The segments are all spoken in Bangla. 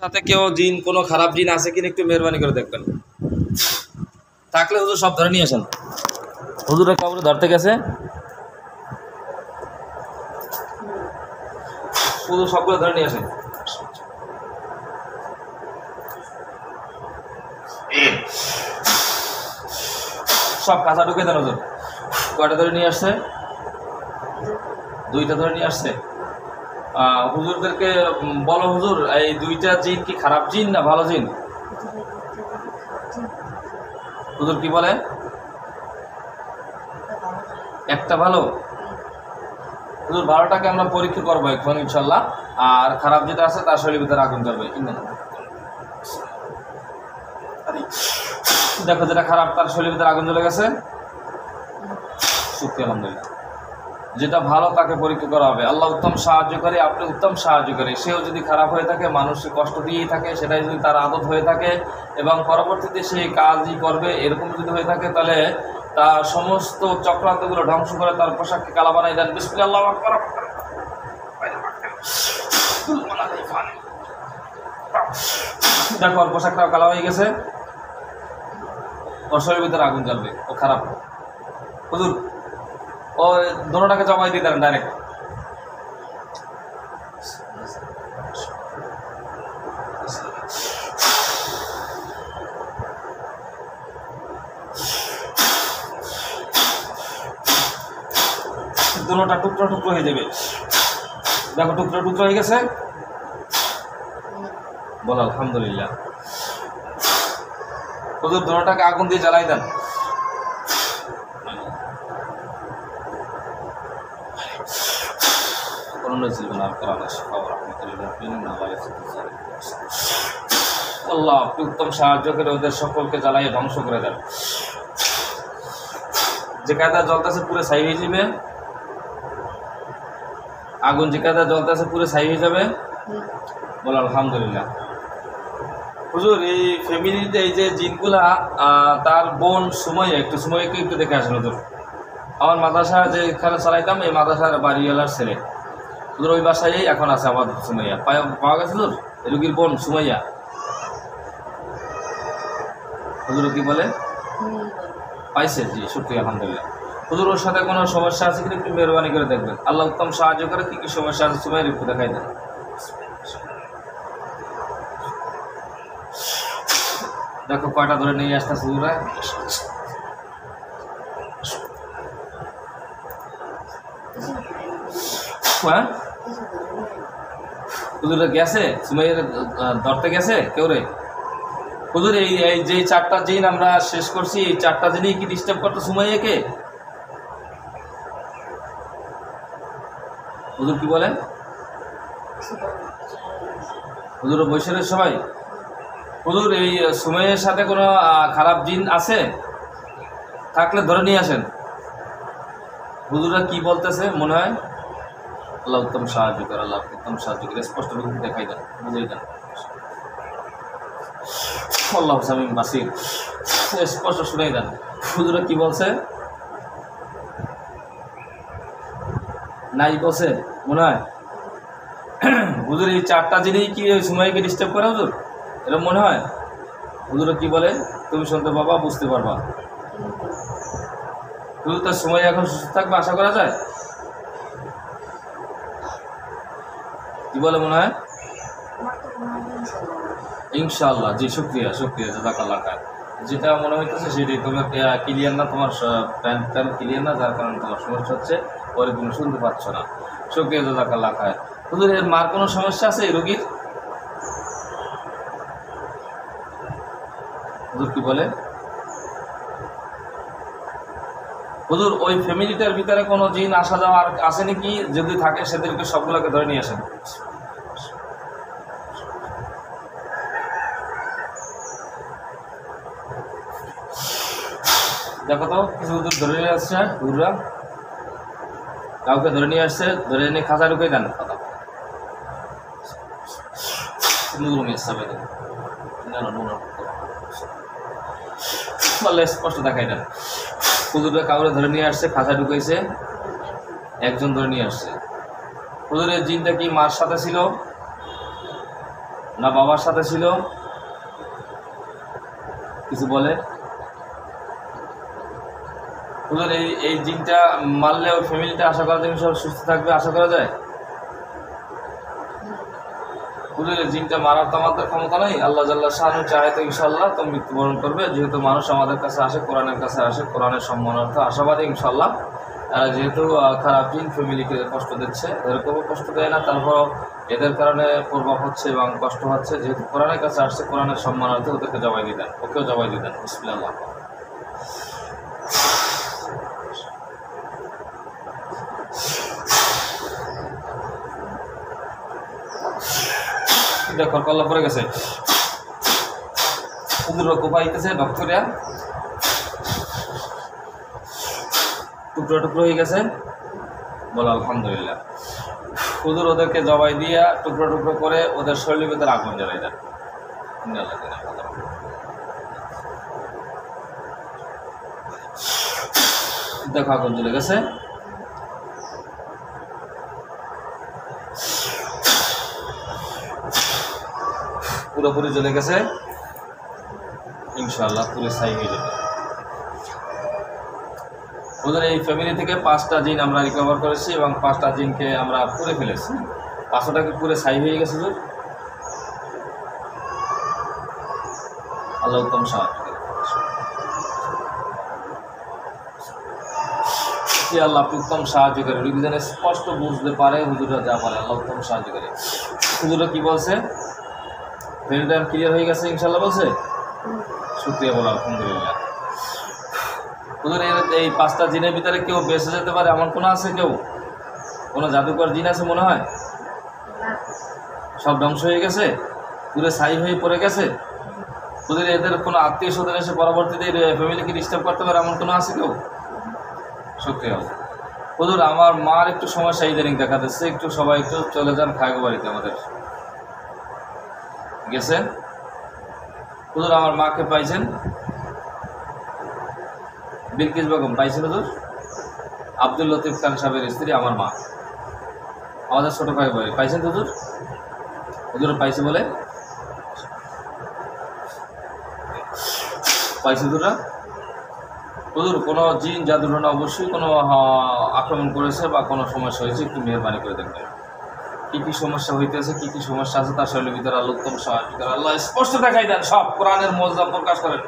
সাথে কেউ জিন কোনো খারাপ জিন আছে কিনা একটু মেহরবানি করে দেখবেন। থাকলে হুজুর সব ধরে নিয়ে আসেন। হুজুরের কাউরে ধরতে গেছে, হুজুর সবগুলো ধরে নিয়ে আসেন। সব কাঁচা ঢুকে দেন হুজুর। কয়টা ধরে নিয়ে আসছে? দুইটা ধরে নিয়ে আসছে। হুজুরদেরকে বলো, হুজুর এই দুইটা জিন কি খারাপ জিন না ভালো জিন? হুজুর কি বলে? একটা ভালো। হুজুর ভালোটাকে আমরা পরীক্ষা করবো এখন ইনশাল্লাহ, আর খারাপ যেটা আছে তার শরীরের ভিতরে আগুন জ্বলবে। দেখো যেটা খারাপ তার শরীরের ভিতরে আগুন জ্বলে গেছে, শুকরিয়া আলহামদুলিল্লাহ। যেটা ভালো তাকে পরীক্ষা করা হবে। আল্লাহ উত্তম সাহায্য করে, আপনি উত্তম সাহায্য করে। সেও যদি খারাপ হয়ে থাকে, মানুষকে কষ্ট দিয়েই থাকে, সেটাই যদি তার আদত হয়ে থাকে এবং পরবর্তীতে সে কাজই করবে এরকম যদি হয়ে থাকে, তাহলে তার সমস্ত চক্রান্তগুলো ধ্বংস করে তার পোশাককে কালা বানাই দেন। বিসমিল্লাহ, আল্লাহু আকবার। দেখো ওর পোশাকটাও কালা হয়ে গেছে, ওর শরীরের ভিতরে আগুন জ্বলবে, ও খারাপ। হুজুর ও দোনোটাকে জমাই দিয়ে দেন ডাইরেক্ট। দোনোটা টুকরো টুকরো হয়ে যাবে। দেখো টুকরো টুকরো হয়ে গেছে, বল আলহামদুলিল্লাহ। হুজুর দোনোটাকে আগুন দিয়ে জ্বালাই দেন। আল্লাহ আপনি উত্তম সাহায্য করে ওদের সকলকে জ্বালাইয়ে ধ্বংস করে দেন। যে কায়দা জ্বলতেছে পুরো ছাই হয়ে যাবে, আগুন যে কায়দা জ্বলতেছে পুরো ছাই হয়ে যাবে, বল আলহামদুলিল্লাহ। হুজুর এই ফ্যামিলিতে এই যে জিনগুলা, তার বোন সুমাইয়া, একটু সুমাইয়াকে একটু দেখে আসেন হুজুর। আমার মাদ্রাসা যেখানে চালাইতাম এই মাদ্রাসার বাড়িওয়ালার ছেলে হুজুর, ওই বাসায় এখন আছে আমাদের সুমাইয়া। পাওয়া গেছে হুজুর রুগীর বোন সুমাইয়া। হুজুর কি বলে? পাইছে? জি শুকরিয়া আলহামদুলিল্লাহ। হুজুর ওর সাথে কোনো সমস্যা আছে কিনা একটু মেহরবানি করে দেখবেন। আল্লাহ উত্তম সাহায্য করে। কি কি সমস্যা আছে সুমাইয়ার একটু দেখাই দেন। দেখো কয়টা ধরে নিয়ে আসতেছে হুজুরা। হ্যাঁ হুজুরা গেছে, সুমাইয়ার ধরতে গেছে কেউ রে? হুজুর এই যে চারটা জিন আমরা শেষ করছি, এই চারটা জিনই কি ডিস্টার্ব করতো সুমাইয়াকে? হুজুর কি বলেন? হুজুর বৈশাখের সবাই। হুজুর এই সুমাইয়ার সাথে কোনো খারাপ জিন আছে? থাকলে ধরে নিয়ে আসেন। হুজুরা কি বলতেছে মনে হয়? আল্লাহ উত্তম সাহায্য করে, আল্লাহ উত্তম সাহায্য করে। স্পষ্ট রূপ দেখাই দেন, বুঝাই দেন। আল্লাহ সামিম বাসির, স্পষ্ট শুনেই দেন। হুজুরা কি বলছে? নাই বলছে মনে হয়। হুজুর এই চারটা জিনিস কি ওই সুমাইয়াকে ডিস্টার্ব করে হুজুর, এরকম মনে হয়? হুজুরা কি বলে? তুমি শুনতে পাবা, বুঝতে পারবা। হুজুর তার সময় এখন সুস্থ থাকবে আশা করা যায়? কি বলে মনে হয়? ইনশাআল্লাহ। জি শুক্রিয়া শুক্রিয়া, জাযাকাল্লাহ খায়র। যেটা মনে হইতেছে সেটাই। তোমার ক্লিয়ার না, তোমার প্যান ক্লিয়ার না, যার কারণে তোমার সমস্যা হচ্ছে, পরে তুমি শুনতে পাচ্ছ না। শুক্রিয়া, জাযাকাল্লাহ খায়র। হুজুর এর মার কোনো সমস্যা আছে এই রোগীর? হুজুর কি বলে? হুজুর ওই ফ্যামিলিটার ভিতরে কোনো জিন আসা যাওয়া আর আছে নাকি? যদি থাকে সেদেরকে সবগুলোকে ধরে নিয়ে আসেন। দেখো তো কিছু হুজুর ধরে নিয়ে আসছে, হুজুররা কাউকে ধরে নিয়ে আসছে, ধরে এনে খাঁচা ঢুকে দেন। স্পষ্ট দেখাই দেন। হুজুররা কাউরে ধরে নিয়ে আসছে, খাঁচা ঢুকাইছে, একজন ধরে নিয়ে আসছে। হুজুরের জিনটা কি মার সাথে ছিল? না বাবার সাথে ছিল? কিছু বলে? হুজুর এই জিনটা মারলে ওই ফ্যামিলিটা আশা করা যায় সব সুস্থ থাকবে, আশা করা যায়? হুজুর এই জিনটা মারার তো আমাদের ক্ষমতা নেই, আল্লাহ জাল্লা শানু চাহে তো ইনশাল্লাহ তো মৃত্যুবরণ করবে। যেহেতু মানুষ আমাদের কাছে আসে, কোরআনের কাছে আসে, কোরআনের সম্মানার্থ আশাবাদী ইনশাল্লাহ। যেহেতু খারাপ জিন ফ্যামিলিকে কষ্ট দিচ্ছে, এরকমও কষ্ট দেয় না, তারপরও এদের কারণে প্রভাব হচ্ছে এবং কষ্ট হচ্ছে। যেহেতু কোরআনের কাছে আসছে, কোরআনের সম্মানার্থে ওদেরকে জবাই দিতেন, ওকেও জবাই দিতেন। বিসমিল্লাহ। দেখো কল্লা পড়ে গেছে, কোপাইতেছে ডক্টরিয়া, টুকরো টুকরো হয়ে গেছে। বলো আলহামদুলিল্লাহ। হুজুর ওদেরকে জবাই দিয়া টুকরো টুকরো করে ওদের শরীরের ভিতরে আগুন জ্বালাই দেন। দেখো আগুন জ্বলে গেছে। পুরোপুরি জ্বলে গেছে, ইনশাআল্লাহ পুরো ছাই হয়ে যাবে। ওদের এই ফ্যামিলি থেকে 5টা জিন আমরা রিকভার করেছি এবং 5টা জিনকে আমরা পুড়ে ফেলেছি। 5টাকে পুরো ছাই হয়ে গেছে। হুজুর আল্লাহ উত্তম সাহায্য করে। আল্লাহ আপনি উত্তম সাহায্য করে, রোগী যেন স্পষ্ট বুঝতে পারে হুজুরা যা পারে, আল্লাহ উত্তম সাহায্য করে। হুজুরা কি বলছে? ফেলটার ক্লিয়ার হয়ে গেছে ইনশাল্লাহ বলছে। শুকরিয়া বলো আলহামদুলিল্লাহ। হুজুর এই 5টা জিনের ভিতরে কেউ বেঁচে যেতে পারে এমন কোনো আছে? কেউ কোনো জাদুকর জিন আছে মনে হয়? সব ধ্বংস হয়ে গেছে, পুরো ছাই হয়ে পড়ে গেছে। হুজুর এদের কোনো আত্মীয় স্বজন এসে পরবর্তীতে ফ্যামিলিকে ডিস্টার্ব করতে পারে এমন কোনো আছে কেউ? শুকরিয়া হুজুর। আমার মার একটু সমস্যা ইদানিং দেখা দিচ্ছে, একটু সবাই একটু চলে যান খাগো বাড়িতে আমাদের গেছেন। হুজুর আমার মাকে পাইছেন? বিলকিস বেগম পাইছেন হুজুর? আব্দুল লতিফ খান সাহেবের স্ত্রী আমার মা, আমাদের ছোট ভাই বাড়ি পাইছেন হুজুর? হুজুর পাইছে বলে পাইছে হুজুরা। হুজুর কোনো জিন জাদুর না অবশ্যই কোনো আক্রমণ করেছে বা কোনো সমস্যা হয়েছে, একটু মেহরবানি করে দেখবেন কী কী সমস্যা হইতেছে, কী কী সমস্যা আছে তার শরীরের ভিতরে আল্লাহ উত্তম সাহায্য করে। আল্লাহ স্পষ্ট দেখাই দেন, সব কোরআনের মজা প্রকাশ করেন।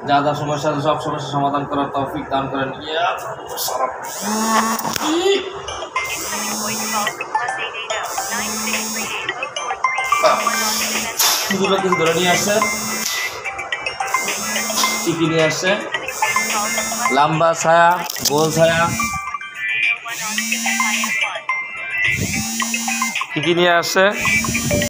যা যা সমস্যা আছে সব সমস্যা সমাধান করার তৌফিক দান করেন। কিছু ধরে নিয়ে আসছে, চিকি নিয়ে আসছে, লম্বা ছায়া, গোল ছায়া, কি নিয়ে আসছে।